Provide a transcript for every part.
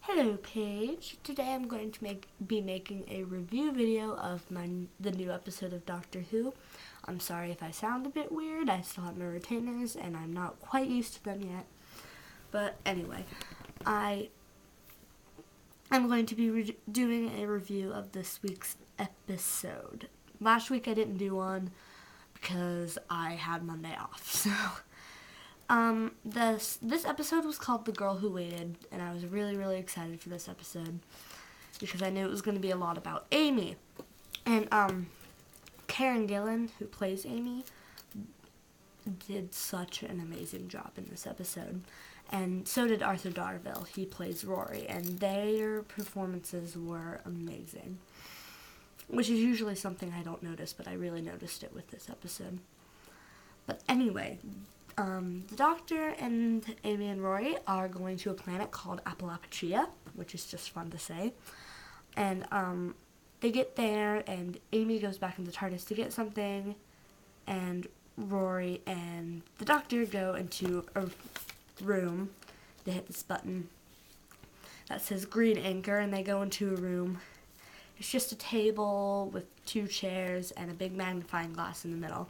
Hello Paige. Today I'm going to be making a review video of the new episode of Doctor Who. I'm sorry if I sound a bit weird. I still have my retainers and I'm not quite used to them yet. But anyway, I'm going to be doing a review of this week's episode. Last week I didn't do one because I had Monday off. So this episode was called The Girl Who Waited, and I was really excited for this episode because I knew it was going to be a lot about Amy. And Karen Gillan, who plays Amy, did such an amazing job in this episode. And so did Arthur Darvill. He plays Rory, and their performances were amazing, which is usually something I don't notice, but I really noticed it with this episode. But anyway, the Doctor and Amy and Rory are going to a planet called Appalachia, which is just fun to say. And they get there, and Amy goes back in the TARDIS to get something, and Rory and the Doctor go into a room. They hit this button that says Green Anchor, and they go into a room. It's just a table with two chairs and a big magnifying glass in the middle.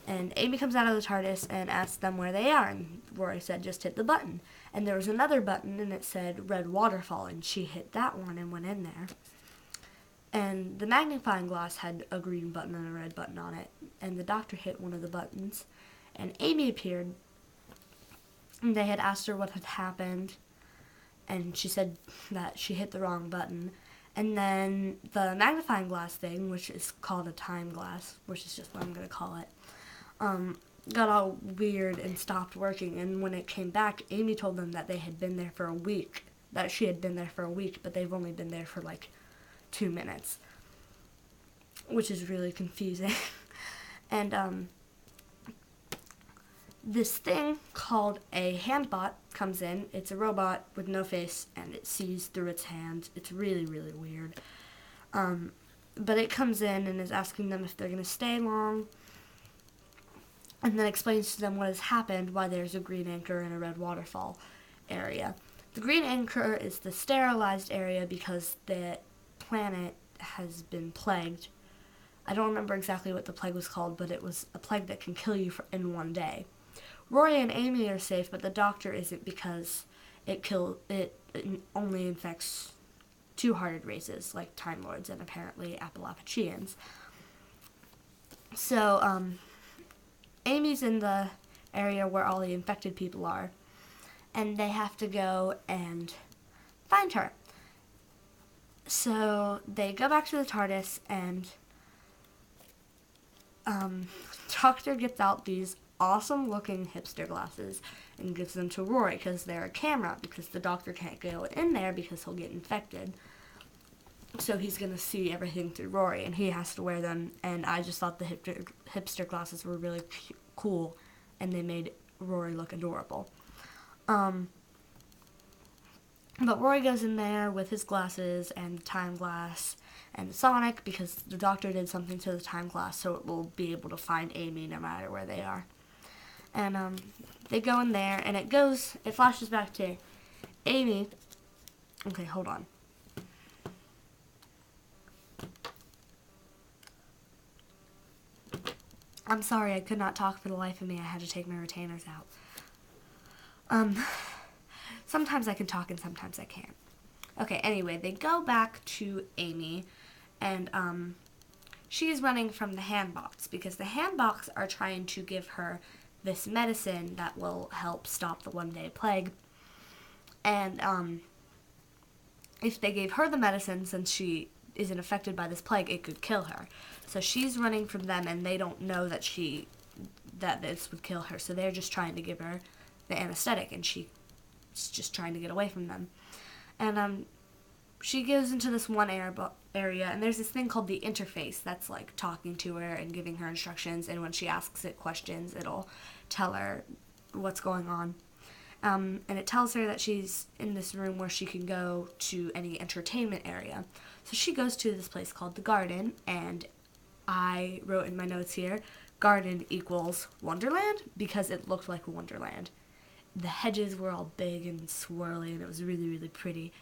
And Amy comes out of the TARDIS and asks them where they are, and Rory said, just hit the button. And there was another button, and it said Red Waterfall, and she hit that one and went in there. And the magnifying glass had a green button and a red button on it, and the Doctor hit one of the buttons, and Amy appeared, and they had asked her what had happened, and she said that she hit the wrong button. And then the magnifying glass thing, which is called a time glass, which is just what I'm going to call it, got all weird and stopped working. And when it came back, Amy told them that they had been there for a week, that she had been there for a week, but they've only been there for like 2 minutes, which is really confusing. And this thing called a handbot comes in. It's a robot with no face, and it sees through its hands. It's really weird. But it comes in and is asking them if they're going to stay long, and then explains to them what has happened, why there's a green anchor and a red waterfall area. The green anchor is the sterilized area because the planet has been plagued. I don't remember exactly what the plague was called, but it was a plague that can kill you in one day. Rory and Amy are safe, but the Doctor isn't because it only infects two-hearted races like Time Lords and apparently Appalachians. So, Amy's in the area where all the infected people are, and they have to go and find her. So they go back to the TARDIS, and Doctor gets out these awesome-looking hipster glasses and gives them to Rory because they're a camera, because the Doctor can't go in there because he'll get infected. So he's going to see everything through Rory, and he has to wear them, and I just thought the hipster glasses were really cool, and they made Rory look adorable. But Rory goes in there with his glasses and the time glass and the sonic because the Doctor did something to the time glass so it will be able to find Amy no matter where they are. And they go in there, and it flashes back to Amy. Okay, hold on. I'm sorry, I could not talk for the life of me. I had to take my retainers out. Sometimes I can talk and sometimes I can't. Okay, anyway, they go back to Amy, and she's running from the handbox because the handbox are trying to give her this medicine that will help stop the one-day plague. And if they gave her the medicine, since she isn't affected by this plague, it could kill her. So she's running from them, and they don't know that this would kill her. So they're just trying to give her the anesthetic, and she's just trying to get away from them. And she goes into this one area, and there's this thing called the interface that's like talking to her and giving her instructions. And when she asks it questions, it'll tell her what's going on. And it tells her that she's in this room where she can go to any entertainment area. So she goes to this place called the Garden, and I wrote in my notes here, Garden equals Wonderland, because it looked like a Wonderland. The hedges were all big and swirly, and it was really pretty.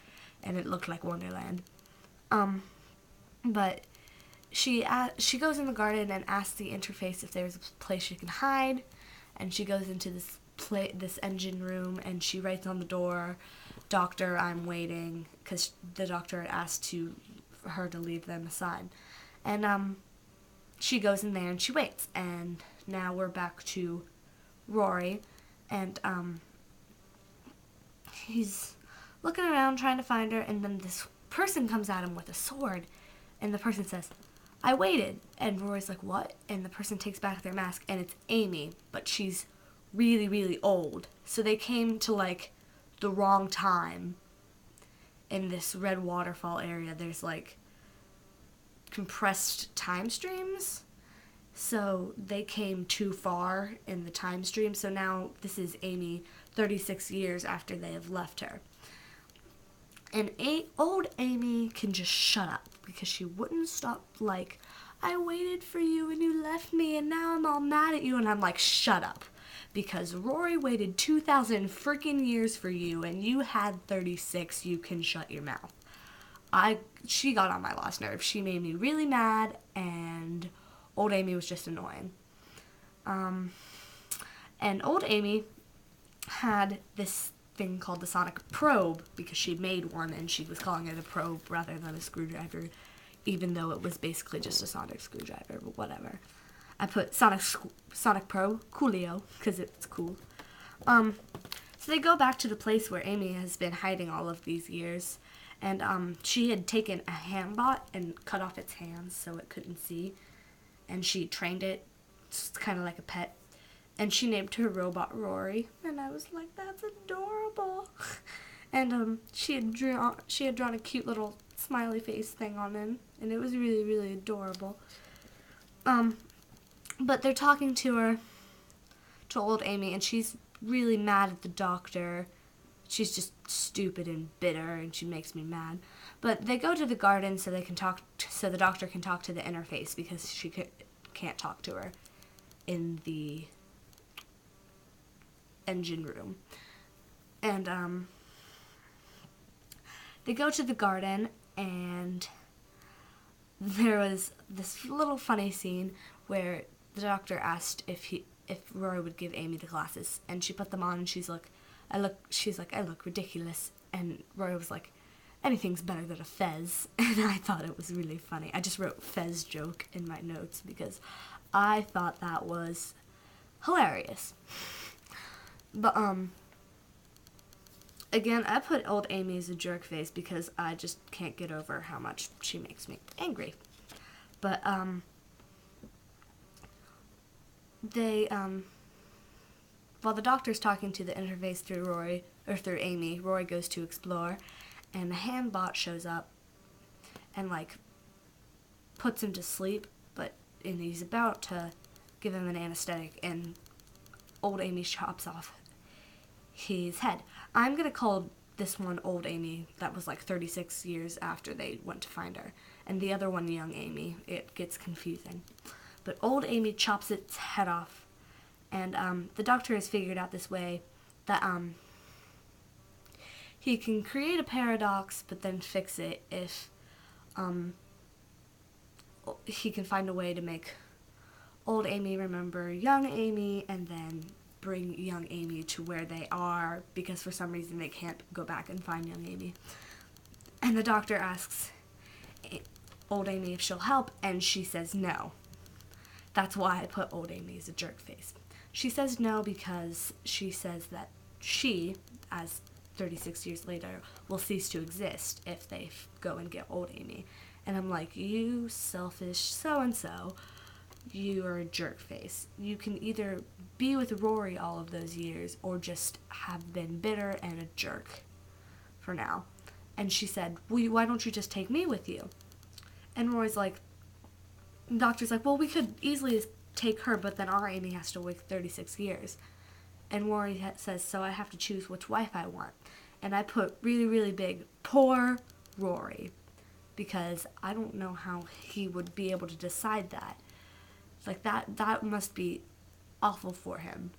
and it looked like Wonderland. But she goes in the garden and asks the interface if there's a place she can hide, and she goes into this engine room, and she writes on the door, "Doctor, I'm waiting," because the doctor had asked her to leave them aside. And she goes in there and she waits, and now we're back to Rory, and he's looking around trying to find her, and then this person comes at him with a sword, and the person says, "I waited," and Rory's like, "What?" And the person takes back their mask, and it's Amy, but she's really, really old. So they came to, like, the wrong time in this red waterfall area. There's, like, compressed time streams, so they came too far in the time stream. So now this is Amy 36 years after they have left her. And old Amy can just shut up, because she wouldn't stop, like, "I waited for you and you left me and now I'm all mad at you." And I'm like, shut up. Because Rory waited 2,000 freaking years for you and you had 36, you can shut your mouth. She got on my last nerve. She made me really mad, and old Amy was just annoying. And old Amy had this thing called the sonic probe, because she made one and she was calling it a probe rather than a screwdriver, even though it was basically just a sonic screwdriver, but whatever. I put sonic probe, coolio, because it's cool. So they go back to the place where Amy has been hiding all of these years, and she had taken a handbot and cut off its hands so it couldn't see, and she trained it, just kind of like a pet. And she named her robot Rory, and I was like, "That's adorable." And she had drawn a cute little smiley face thing on him, and it was really, really adorable. But they're talking to old Amy, and she's really mad at the doctor. She's just stupid and bitter, and she makes me mad. But they go to the garden so they can so the doctor can talk to the interface, because she can't talk to her in the engine room. And they go to the garden, and there was this little funny scene where the doctor asked if Rory would give Amy the glasses, and she put them on, and she's like, I look ridiculous. And Rory was like, "Anything's better than a fez." And I thought it was really funny. I just wrote "fez joke" in my notes because I thought that was hilarious. But again, I put old Amy as a jerk face because I just can't get over how much she makes me angry. But while the doctor's talking to the interface through Amy, Rory goes to explore, and the handbot shows up and, like, puts him to sleep, and he's about to give him an anesthetic, and old Amy chops off his head. I'm going to call this one old Amy. That was like 36 years after they went to find her. And the other one, young Amy. It gets confusing. But old Amy chops its head off. And the doctor has figured out this way that he can create a paradox but then fix it if he can find a way to make old Amy remember young Amy and then bring young Amy to where they are, because for some reason they can't go back and find young Amy. And the doctor asks old Amy if she'll help, and she says no. That's why I put old Amy as a jerk face. She says no because she says that she, as 36 years later, will cease to exist if they go and get old Amy. And I'm like, you selfish so-and-so, you are a jerk face. You can either be with Rory all of those years or just have been bitter and a jerk for now. And she said, well, why don't you just take me with you? And Rory's like, the doctor's like, well, we could easily take her, but then our Amy has to wait 36 years. And Rory says, so I have to choose which wife I want. And I put really, really big, poor Rory, because I don't know how he would be able to decide that. It's like that must be awful for him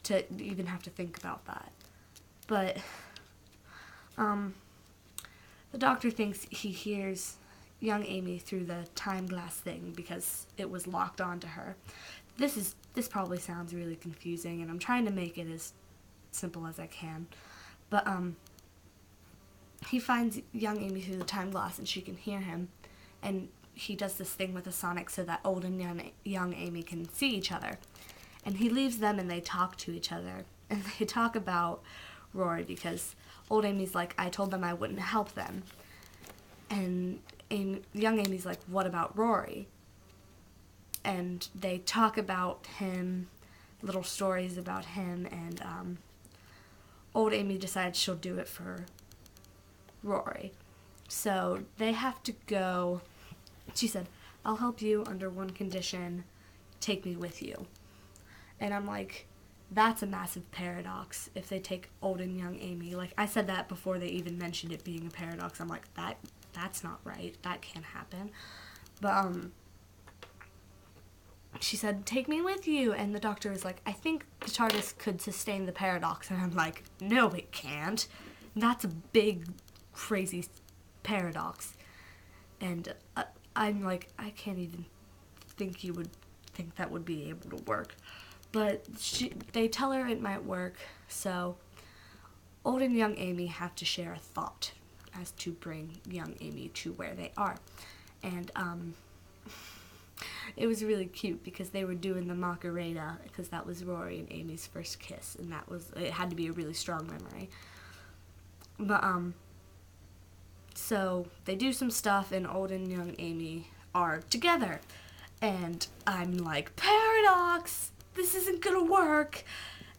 to even have to think about that. But The doctor thinks he hears young Amy through the time glass thing because it was locked onto her. This probably sounds really confusing, and I'm trying to make it as simple as I can. But he finds young Amy through the time glass, and she can hear him, and he does this thing with a sonic so that old and young Amy can see each other. And he leaves them, and they talk to each other, and they talk about Rory because old Amy's like, I told them I wouldn't help them. And young Amy's like, what about Rory? And they talk about him, little stories about him, and old Amy decides she'll do it for Rory. So they have to go. She said, I'll help you under one condition, take me with you. And I'm like, that's a massive paradox if they take old and young Amy. Like, I said that before they even mentioned it being a paradox. I'm like, that's not right. That can't happen. But she said, take me with you. And the doctor was like, I think the TARDIS could sustain the paradox. And I'm like, no, it can't. That's a big, crazy paradox. And I'm like, I can't even think you would think that would be able to work. But they tell her it might work. So old and young Amy have to share a thought as to bring young Amy to where they are. And it was really cute because they were doing the Macarena because that was Rory and Amy's first kiss, and it had to be a really strong memory. But so they do some stuff, and old and young Amy are together, and I'm like, paradox, this isn't gonna work.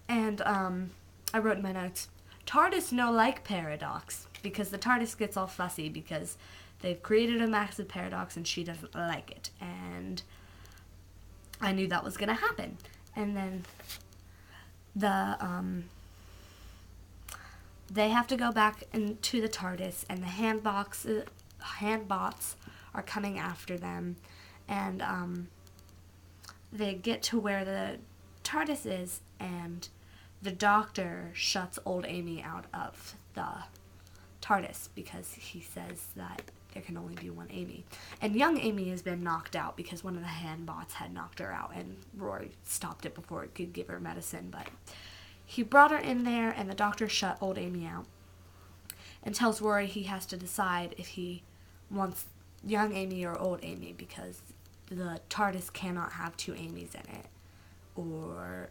And I wrote in my notes, TARDIS no like paradox, because the TARDIS gets all fussy because they've created a massive paradox and she doesn't like it. And I knew that was going to happen. And then they have to go back into the TARDIS, and the handbots are coming after them. And they get to where the TARDIS is, and the doctor shuts old Amy out of the TARDIS because he says that there can only be one Amy. And young Amy has been knocked out because one of the handbots had knocked her out, and Rory stopped it before it could give her medicine. But he brought her in there, and the doctor shut old Amy out and tells Rory he has to decide if he wants young Amy or old Amy, because the TARDIS cannot have two Amys in it, or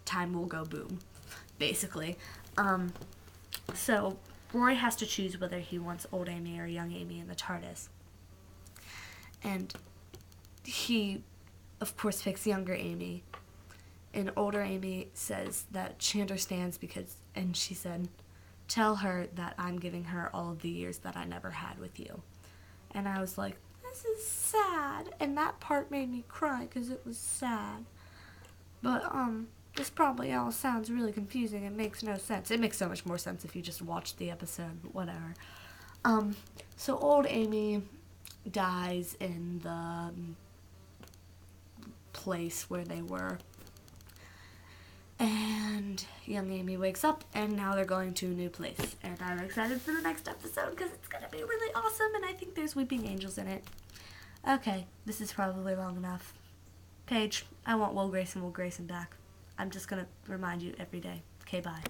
time will go boom, basically. So Rory has to choose whether he wants old Amy or young Amy in the TARDIS. And he, of course, picks younger Amy. And older Amy says that she understands and she said, tell her that I'm giving her all of the years that I never had with you. And I was like, this is sad. And that part made me cry because it was sad. But, this probably all sounds really confusing and makes no sense. It makes so much more sense if you just watch the episode, but whatever. So old Amy dies in the place where they were. And young Amy wakes up, and now they're going to a new place. And I'm excited for the next episode because it's going to be really awesome, and I think there's weeping angels in it. Okay, this is probably long enough. Paige, I want Will Grayson back. I'm just going to remind you every day. Okay, bye.